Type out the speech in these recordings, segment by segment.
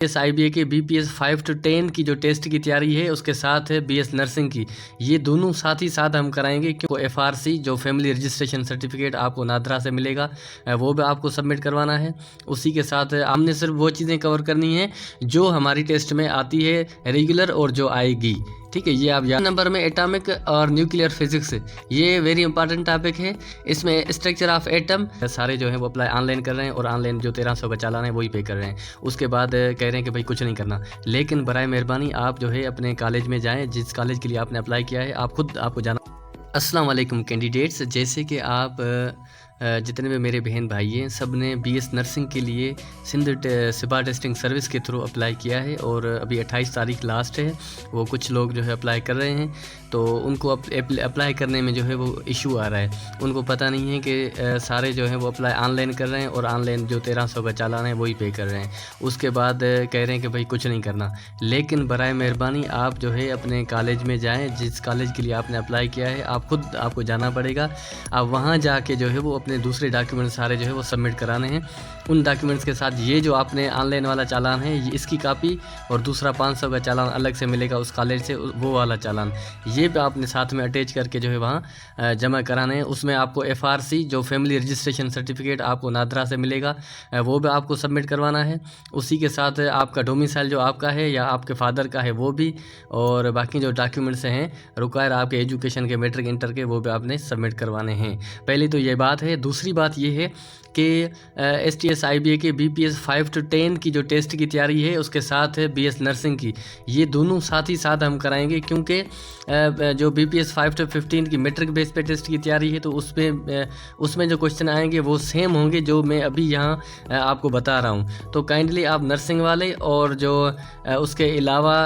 IBA के BPS 5 to 10 की जो टेस्ट की तैयारी है उसके साथ है BS नर्सिंग की, ये दोनों साथ ही साथ हम कराएंगे। क्योंकि FRC जो फैमिली रजिस्ट्रेशन सर्टिफिकेट आपको नादरा से मिलेगा वो भी आपको सबमिट करवाना है। उसी के साथ हमने सिर्फ वो चीज़ें कवर करनी है जो हमारी टेस्ट में आती है रेगुलर और जो आएगी, ठीक है। ये आप याद नंबर में एटॉमिक और न्यूक्लियर फिजिक्स, ये वेरी इंपॉर्टेंट टॉपिक है। इसमें स्ट्रक्चर ऑफ एटम सारे जो है वो अप्लाई ऑनलाइन कर रहे हैं और ऑनलाइन जो 1300 का चालान है वही पे कर रहे हैं। उसके बाद कह रहे हैं कि भाई कुछ नहीं करना, लेकिन बराए मेहरबानी आप जो है अपने कॉलेज में जाएँ, जिस कॉलेज के लिए आपने अप्लाई किया है आप खुद आपको जाना। अस्सलाम वालेकुम कैंडिडेट्स, जैसे कि आप जितने भी मेरे बहन भाई हैं सब ने BS नर्सिंग के लिए सिंध सिपा टेस्टिंग सर्विस के थ्रू अप्लाई किया है और अभी 28 तारीख लास्ट है। वो कुछ लोग जो है अप्लाई कर रहे हैं, तो उनको अप्लाई करने में जो है वो इशू आ रहा है। उनको पता नहीं है कि सारे जो है वो अप्लाई ऑनलाइन कर रहे हैं और ऑनलाइन जो 1300 का चालान है वही पे कर रहे हैं। उसके बाद कह रहे हैं कि भाई कुछ नहीं करना, लेकिन बराए मेहरबानी आप जो है अपने कॉलेज में जाएँ, जिस कॉलेज के लिए आपने अप्लाई किया है आप खुद आपको जाना पड़ेगा। आप वहाँ जाके जो है वो अपने दूसरे डॉक्यूमेंट सारे जो है वो सबमिट कराने हैं। उन डॉक्यूमेंट्स के साथ ये जो आपने ऑनलाइन वाला चालान है ये इसकी कॉपी और दूसरा 500 का चालान अलग से मिलेगा उस कॉलेज से, वो वाला चालान ये भी आपने साथ में अटैच करके जो है वहाँ जमा कराने हैं। उसमें आपको FRC जो फैमिली रजिस्ट्रेशन सर्टिफिकेट आपको नादरा से मिलेगा वो भी आपको सबमिट करवाना है। उसी के साथ आपका डोमिसाइल जो आपका है या आपके फादर का है वो भी, और बाकी जो डॉक्यूमेंट्स हैं रिक्वायर आपके एजुकेशन के मैट्रिक इंटर के वो भी आपने सबमिट करवाने हैं। पहले तो ये बात है। दूसरी बात ये है कि STS IBA के BPS 5 to 10 की जो टेस्ट की तैयारी है उसके साथ है BS नर्सिंग की, ये दोनों साथ ही साथ हम कराएंगे। क्योंकि जो BPS 5 to 15 की मैट्रिक बेस पे टेस्ट की तैयारी है तो उसमें जो क्वेश्चन आएंगे वो सेम होंगे जो मैं अभी यहाँ आपको बता रहा हूँ। तो काइंडली आप नर्सिंग वाले और जो उसके अलावा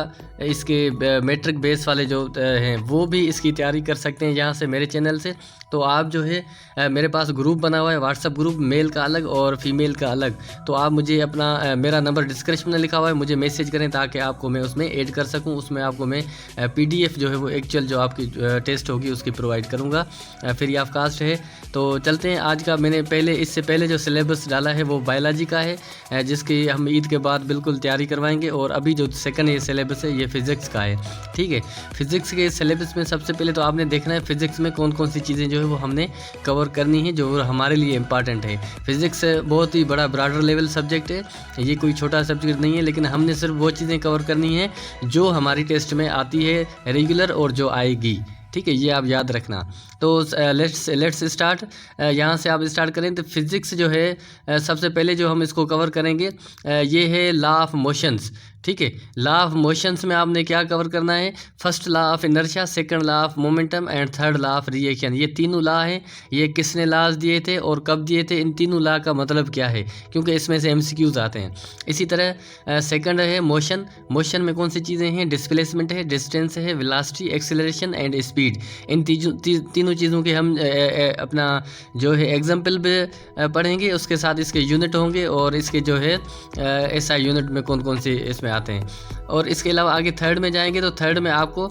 इसके मैट्रिक बेस वाले जो हैं वो भी इसकी तैयारी कर सकते हैं यहाँ से मेरे चैनल से। तो आप जो है मेरे पास ग्रुप बना हुआ है, व्हाट्सअप ग्रुप, मेल का अलग और फीमेल का अलग। तो आप मुझे अपना मेरा नंबर डिस्क्रिप्शन में लिखा हुआ है, मुझे मैसेज करें ताकि आपको मैं उसमें ऐड कर सकूं। उसमें आपको मैं PDF जो है वो एक्चुअल जो आपकी टेस्ट होगी उसकी प्रोवाइड करूंगा। फ्री ऑफ कास्ट है। तो चलते हैं आज का। मैंने इससे पहले जो सिलेबस डाला है वो बायोलॉजी का है, जिसकी हम ईद के बाद बिल्कुल तैयारी करवाएंगे। और अभी जो सेकंड ये सिलेबस है ये फिज़िक्स का है, ठीक है। फिज़िक्स के सिलेबस में सबसे पहले तो आपने देखना है फिज़िक्स में कौन कौन सी चीज़ें जो है वो हमने कवर करनी है जो हमारे लिए इम्पॉर्टेंट है। फिज़िक्स बहुत ही बड़ा ब्रॉडर लेवल सब्जेक्ट है, ये कोई छोटा सब्जेक्ट नहीं है, लेकिन हमने सिर्फ वो चीज़ें कवर करनी है जो हमारी टेस्ट में आती है रेगुलर और जो आएगी, ठीक है। ये आप याद रखना। तो लेट्स स्टार्ट। यहाँ से आप स्टार्ट करें तो फिज़िक्स जो है सबसे पहले जो हम इसको कवर करेंगे ये है लॉ ऑफ मोशंस, ठीक है। लॉ ऑफ मोशंस में आपने क्या कवर करना है, first law of inertia, second law of momentum and third law of reaction. ये तीनों लॉ हैं, ये किसने लॉज दिए थे और कब दिए थे, इन तीनों लॉ का मतलब क्या है, क्योंकि इसमें से MCQs आते हैं। इसी तरह सेकंड है मोशन। मोशन में कौन सी चीज़ें हैं, डिस्प्लेसमेंट है, डिस्टेंस है, वेलोसिटी, एक्सेलरेशन एंड स्पीड। इन तीनों चीज़ों के हम अपना जो है एग्जाम्पल भी पढ़ेंगे, उसके साथ इसके यूनिट होंगे और इसके जो है SI यूनिट में कौन कौन से इसमें आते हैं। और इसके अलावा आगे थर्ड में जाएंगे तो थर्ड में आपको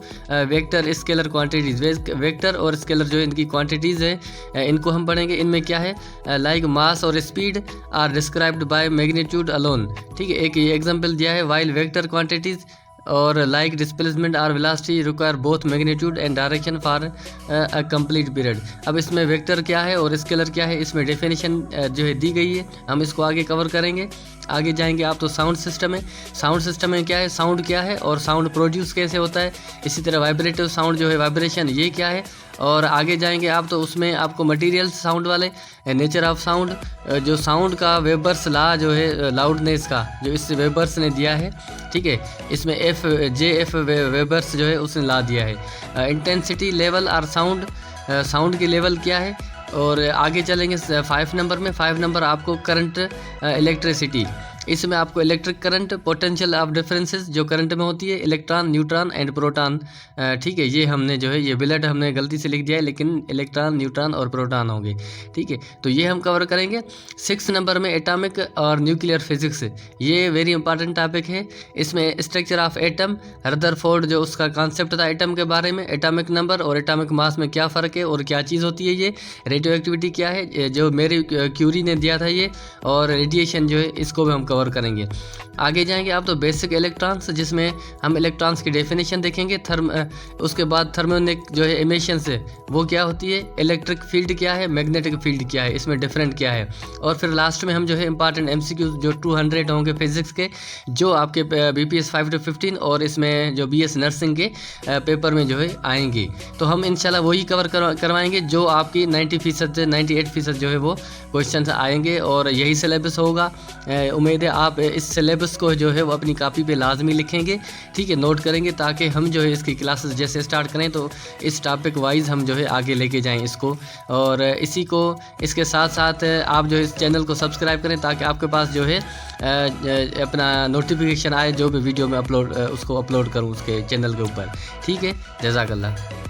वेक्टर, स्केलर, क्वांटिटीज़। वेक्टर और स्केलर जो इनकी क्वांटिटीज़ है इनको हम पढ़ेंगे। इनमें क्या है, लाइक मास और speed are described by magnitude alone, ठीक है। एक एग्जांपल दिया है, वाइल वेक्टर क्वांटिटीज़ और like displacement are velocity require both magnitude and direction for a complete period. अब इसमें वेक्टर क्या है और स्केलर क्या है, इसमें डेफिनेशन जो है दी गई है, हम इसको आगे कवर करेंगे। आगे जाएंगे आप तो साउंड सिस्टम है। साउंड सिस्टम में क्या है, साउंड क्या है और साउंड प्रोड्यूस कैसे होता है। इसी तरह वाइब्रेटिव साउंड जो है, वाइब्रेशन ये क्या है। और आगे जाएंगे आप तो उसमें आपको मटेरियल्स साउंड वाले, नेचर ऑफ साउंड, जो साउंड का वेबर्स लॉ जो है लाउडनेस का जो इस वेबर्स ने दिया है, ठीक है। इसमें JF वेबर्स जो है उसने लॉ दिया है। इंटेंसिटी लेवल और साउंड की लेवल क्या है। और आगे चलेंगे 5 नंबर में। 5 नंबर आपको करंट, इलेक्ट्रिसिटी। इसमें आपको electric current, potential of differences जो करंट में होती है, इलेक्ट्रॉन, न्यूट्रॉन एंड प्रोटॉन, ठीक है। ये हमने जो है ये बिलेट हमने गलती से लिख दिया है, लेकिन इलेक्ट्रॉन, न्यूट्रॉन और प्रोटॉन होंगे, ठीक है। तो ये हम कवर करेंगे। 6 नंबर में एटॉमिक और न्यूक्लियर फिजिक्स, ये वेरी इंपॉर्टेंट टॉपिक है। इसमें स्ट्रक्चर ऑफ एटम, रदरफोर्ड जो उसका कॉन्सेप्ट था एटम के बारे में, एटॉमिक नंबर और एटॉमिक मास में क्या फ़र्क है और क्या चीज़ होती है, ये रेडियो एक्टिविटी क्या है जो मेरी क्यूरी ने दिया था ये, और रेडिएशन जो है इसको भी हम कवर करेंगे। आगे जाएंगे आप तो बेसिक इलेक्ट्रॉन्स, जिसमें हम इलेक्ट्रॉन्स की डेफिनेशन देखेंगे। उसके बाद थर्मोनिक जो है एमिशन से वो क्या होती है, इलेक्ट्रिक फील्ड क्या है, मैग्नेटिक फील्ड क्या है, इसमें डिफरेंट क्या है। और फिर लास्ट में हम जो है इंपॉर्टेंट MCQ जो 200 होंगे फिजिक्स के, जो आपके BPS 5 to 15 और इसमें जो BS नर्सिंग के पेपर में जो है आएंगे। तो हम इंशाल्लाह वही कवर करवाएंगे जो आपकी 90% से 98% जो है वो क्वेश्चन आएंगे, और यही सिलेबस होगा। उम्मीद है आप इस सिलेबस को जो है वो अपनी कॉपी पे लाजमी लिखेंगे, ठीक है, नोट करेंगे, ताकि हम जो है इसकी क्लासेस जैसे स्टार्ट करें तो इस टॉपिक वाइज हम जो है आगे लेके जाएं इसको। और इसके साथ साथ आप जो इस चैनल को सब्सक्राइब करें, ताकि आपके पास जो है अपना नोटिफिकेशन आए जो भी वीडियो में उसको अपलोड करूँ उसके चैनल के ऊपर। ठीक है, जज़ाकल्लाह।